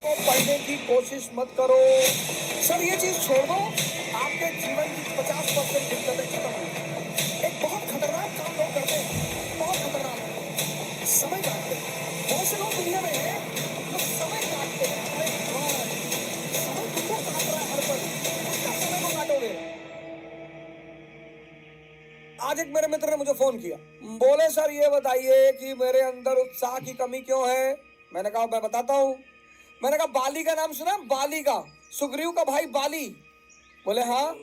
को पढ़ने की कोशिश मत करो। सर ये चीज छोड़ दो, आपके जीवन की 50% दिक्कतें खत्म हो जाएंगी। एक बहुत खतरनाक काम लोग करते हैं, बहुत खतरनाक, समय काटते हैं। बहुत से लोग दुनिया में हैं जो समय काटते हैं। अरे भगवान, समय तुमको काट रहा है हर पल, कितना समय को काटोगे? आज एक मेरे मित्र ने मुझे फोन किया, बोले सर ये बताइए कि मेरे अंदर उत्साह की कमी क्यों है। मैंने कहा मैं बताता हूँ। मैंने कहा बाली का नाम सुना? बाली का, सुग्रीव का भाई बाली। बोले हाँ।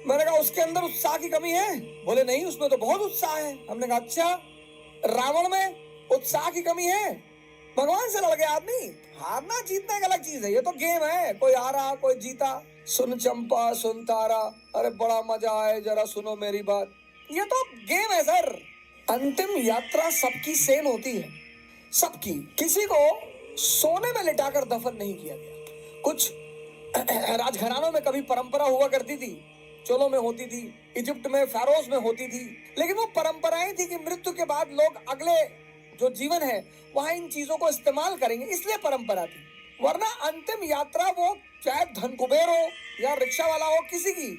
मैंने कहा उसके अंदर उत्साह की कमी है? बोले नहीं, उसमें तो बहुत उत्साह है। हमने कहा अच्छा, रावण में उत्साह की कमी है? भगवान से लड़ गया आदमी। हारना जीतना एक अलग चीज है, ये तो गेम है, कोई हारा कोई जीता। सुन चंपा सुन तारा, अरे बड़ा मजा आए जरा सुनो मेरी बात, ये तो गेम है सर। अंतिम यात्रा सबकी सेम होती है, सबकी। किसी को सोने में लिटाकर दफन नहीं किया गया। कुछ राजघरानों में कभी परंपरा हुआ करती थी, चोलों में होती थी, इजिप्ट में फेरोज में होती थी, लेकिन वो परंपराएं थी कि मृत्यु के बाद लोग अगले जो जीवन है वहां इन चीजों को इस्तेमाल करेंगे, इसलिए परंपरा थी। वरना अंतिम यात्रा वो चाहे धन कुबेर हो या रिक्शा वाला हो, किसी की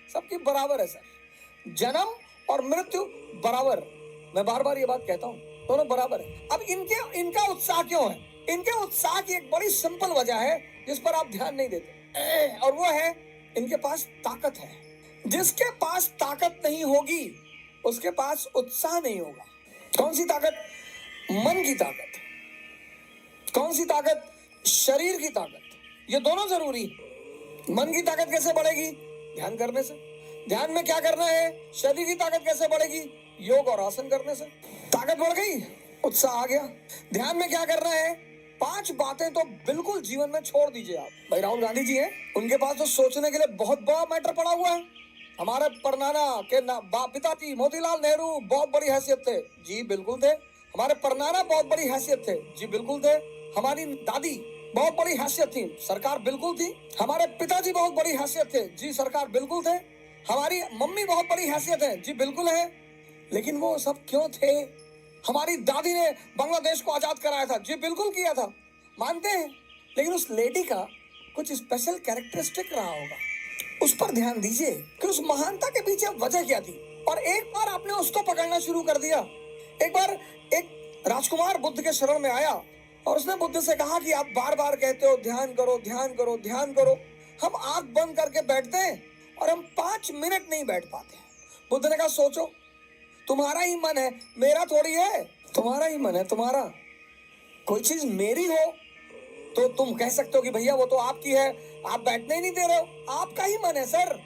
सबकी बराबर है सर। जन्म और मृत्यु बराबर, मैं बार बार ये बात कहता हूं, दोनों बराबर है। अब इनका उत्साह क्यों है? इनके उत्साह की एक बड़ी सिंपल वजह है जिस पर आप ध्यान नहीं देते, और वो है इनके पास ताकत है। जिसके पास ताकत नहीं होगी उसके पास उत्साह नहीं होगा। कौन सी ताकत? मन की ताकत। कौन सी ताकत? शरीर की ताकत। ये दोनों जरूरी है। मन की ताकत कैसे बढ़ेगी? ध्यान करने से। ध्यान में क्या करना है? शरीर की ताकत कैसे बढ़ेगी? योग और आसन करने से। ताकत बढ़ गई, उत्साह आ गया। ध्यान में क्या करना है? 5 बातें तो बिल्कुल जीवन में छोड़ दीजिए आप। भाई राहुल गांधी जी हैं, उनके पास तो सोचने के लिए बहुत बड़ा मैटर पड़ा हुआ है। हमारे परनाना के पिताजी मोतीलाल नेहरू बहुत बड़ी हैसियत थे, जी बिल्कुल थे। हमारे परनाना बहुत बड़ी हैसियत थे, जी बिल्कुल थे। हमारी दादी बहुत बड़ी हैसियत थी, सरकार बिल्कुल थी। हमारे पिताजी बहुत बड़ी हैसियत थे, जी सरकार बिल्कुल थे। हमारी मम्मी बहुत बड़ी हैसियत है, जी बिल्कुल है। लेकिन वो सब क्यों थे? हमारी दादी ने बांग्लादेश को आजाद कराया था, जी बिल्कुल किया था, मानते हैं। लेकिन उस लेडी का कुछ स्पेशल कैरेक्टरिस्टिक रहा होगा, उस पर ध्यान दीजिए कि उस महानता के पीछे वजह क्या थी। और एक बार आपने उसको पकड़ना शुरू कर दिया। एक बार एक राजकुमार बुद्ध के शरण में आया और उसने बुद्ध से कहा कि आप बार बार कहते हो ध्यान करो ध्यान करो ध्यान करो, हम आंख बंद करके बैठते हैं और हम 5 मिनट नहीं बैठ पाते। बुद्ध ने कहा सोचो, तुम्हारा ही मन है, मेरा थोड़ी है। तुम्हारा ही मन है, तुम्हारा। कोई चीज मेरी हो तो तुम कह सकते हो कि भैया वो तो आपकी है, आप बैठने ही नहीं दे रहे हो। आपका ही मन है सर।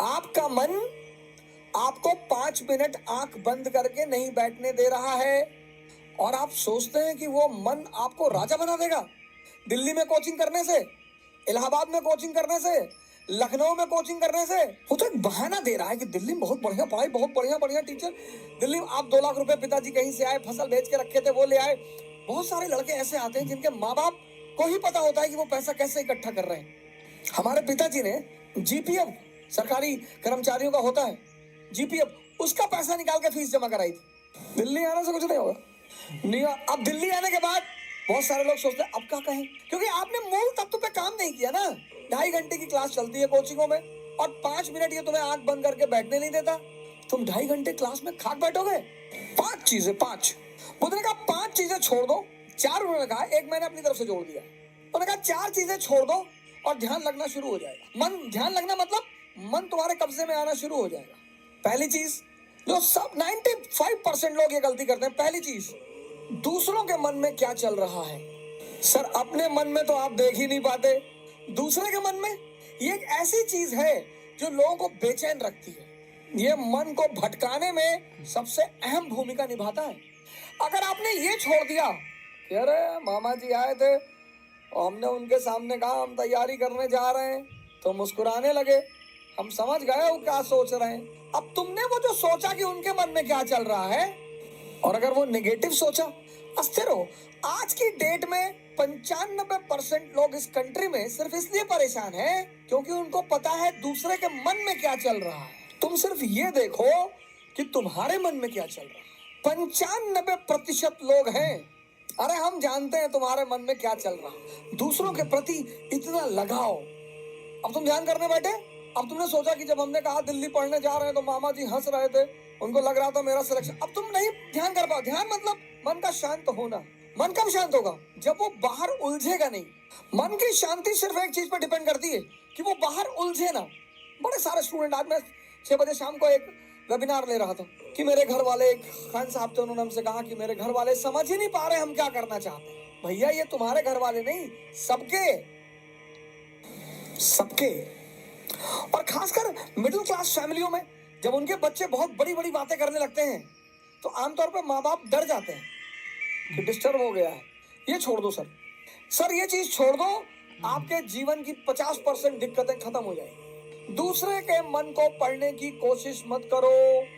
आपका मन आपको 5 मिनट आंख बंद करके नहीं बैठने दे रहा है, और आप सोचते हैं कि वो मन आपको राजा बना देगा। दिल्ली में कोचिंग करने से, इलाहाबाद में कोचिंग करने से, लखनऊ में कोचिंग करने से, वो तो एक बहाना दे रहा है कि दिल्ली में बहुत बढ़िया पढ़ाई, बहुत बढ़िया बढ़िया टीचर। दिल्ली में आप 2 लाख रुपए पिताजी कहीं से आए, फसल बेच के रखे थे वो ले आए। बहुत सारे लड़के ऐसे आते हैं जिनके माँ बाप को ही पता होता है कि वो पैसा कैसे इकट्ठा कर रहे हैं। हमारे पिताजी ने जीपीएफ, सरकारी कर्मचारियों का होता है जीपीएफ, उसका पैसा निकाल के फीस जमा कराई थी। दिल्ली आने से कुछ नहीं होगा। नहीं, अब दिल्ली आने के बाद बहुत सारे लोग सोचते हैं अब क्या कहें, क्योंकि आपने मूल तत्व पे काम नहीं किया ना। 2.5 घंटे की क्लास चलती है कोचिंगों में, और 5 मिनट ये तुम्हें आंख बंद करके बैठने नहीं देता। तुम 2.5 घंटे क्लास में खाक बैठोगे। 5 चीजें, 5। बुद्ध ने कहा 5 चीजें छोड़ दो। 4 उन्होंने कहा, एक मैंने अपनी तरफ से जोड़ दिया। उन्होंने कहा 4 चीजें छोड़ दो और ध्यान लगना शुरू हो जाएगा। मन, ध्यान लगना मतलब मन तुम्हारे कब्जे में आना शुरू हो जाएगा। पहली चीज, जो सब 95% लोग ये गलती करते हैं, पहली चीज, दूसरों के मन में क्या चल रहा है। सर अपने मन में तो आप देख ही नहीं पाते, दूसरे के मन में। ये एक ऐसी चीज है जो लोगों को बेचैन रखती है। ये मन को भटकाने में सबसे अहम भूमिका निभाता है। अगर आपने ये छोड़ दिया कि अरे मामा जी आए थे और हमने उनके सामने कहा हम तैयारी करने जा रहे हैं, तो मुस्कुराने लगे, हम समझ गए वो क्या सोच रहे हैं। अब तुमने वो जो सोचा कि उनके मन में क्या चल रहा है, और अगर वो नेगेटिव सोचा, अस्थिर हो। आज की डेट में 95% लोग इस कंट्री में सिर्फ इसलिए परेशान हैं क्योंकि उनको पता है दूसरे के मन में क्या चल रहा है। तुम सिर्फ ये देखो कि तुम्हारे मन में क्या चल रहा है। 95% लोग हैं अरे हम जानते हैं तुम्हारे मन में क्या चल रहा, दूसरों के प्रति इतना लगाव। अब तुम ध्यान करने बैठे। अब तुमने सोचा कि जब हमने कहा दिल्ली पढ़ने जा रहे हैं तो मामा जी हंस रहे थे, उनको लग रहा था मेरा सिलेक्शन। अब तुम नहीं ध्यान कर पाओ। ध्यान मतलब मन का शांत होना। मन कब शांत होगा? जब वो बाहर उलझेगा नहीं। मन की शांति सिर्फ एक चीज पर डिपेंड करती है कि वो बाहर उलझे ना। बड़े सारे स्टूडेंट, आज मैं 6 बजे शाम को एक वेबिनार ले रहा था कि मेरे घर वाले, एक खान साहब थे, उन्होंने हमसे कहा कि मेरे घर वाले समझ ही नहीं पा रहे हम क्या करना चाहते हैं। भैया ये तुम्हारे घर वाले नहीं, सबके सबके। और खासकर मिडिल क्लास फैमिलियों में जब उनके बच्चे बहुत बड़ी बड़ी बातें करने लगते हैं तो आमतौर पर माँ बाप डर जाते हैं कि डिस्टर्ब हो गया है। ये छोड़ दो सर ये चीज छोड़ दो, आपके जीवन की 50% दिक्कतें खत्म हो जाएंगी। दूसरे के मन को पढ़ने की कोशिश मत करो।